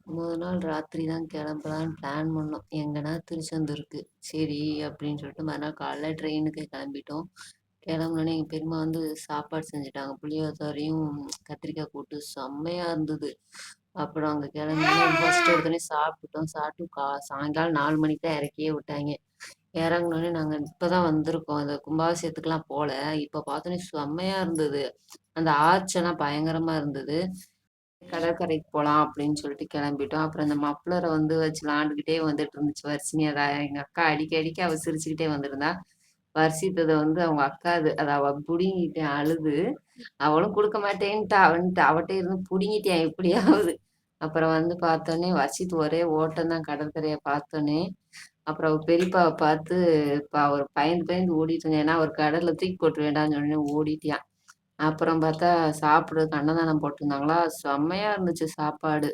மொத நாள் ராத்திரி தான் கிளம்பலான்னு பிளான் பண்ணோம். எங்கன்னா திருச்செந்தூருக்கு. சரி அப்படின்னு சொல்லிட்டு மறுநாள் காலைல ட்ரெயினுக்கு கிளம்பிட்டோம். கிளம்புனோனே எங்க பெரியம்மா வந்து சாப்பாடு செஞ்சுட்டாங்க. புளியோதரையும், கத்திரிக்காய் கூட்டு செம்மையா இருந்தது. அப்புறம் அங்க கிளம்பினோனே ஃபர்ஸ்ட் எடுத்தோனே சாப்பிட்டுட்டோம். சாப்பிட்டு சாயங்காலம் 4 மணிக்கு தான் இறக்கியே விட்டாய்ங்க. இறங்குனோனே நாங்க இப்பதான் வந்திருக்கோம். அந்த கும்பாபிஷேகத்துக்குலாம் போல. இப்ப பார்த்தோனே செம்மையா இருந்தது. அந்த ஆர்ச்செல்லாம் பயங்கரமா இருந்தது. கடற்கரைக்கு போலாம் அப்படின்னு சொல்லிட்டு கிளம்பிட்டோம். அப்புறம் இந்த மப்ளர வந்து வச்சு விளாண்டுக்கிட்டே வந்துட்டு இருந்துச்சு வர்ஷினி. அத எங்க அக்கா அடிக்க அடிக்க அவ சிரிச்சுக்கிட்டே வந்திருந்தா. வர்ஷித்தத வந்து அவங்க அக்கா அது. அத அவ புடுங்கிட்டேன் அழுது. அவளும் குடுக்க மாட்டேன்ட்டா. அவன்ட்ட அவட்ட இருந்து புடுங்கிட்டேன் எப்படியாவது. அப்புறம் வந்து பார்த்தோனே வர்ஷித் ஒரே ஓட்டம் தான் கடற்கரைய பார்த்தோனே. அப்புறம் அவ பெரியப்பாவ பார்த்து அவர் பயந்து பயந்து ஓடிட்டு இருந்தான். ஏன்னா அவர் கடல்ல தூக்கி போட்டு வேண்டாம்னு சொன்னோனே ஓடிட்டியான். அப்புறம் பார்த்தா சாப்பிடுறதுக்கு அன்னதானம் போட்டிருந்தாங்களா, செம்மையா இருந்துச்சு சாப்பாடு.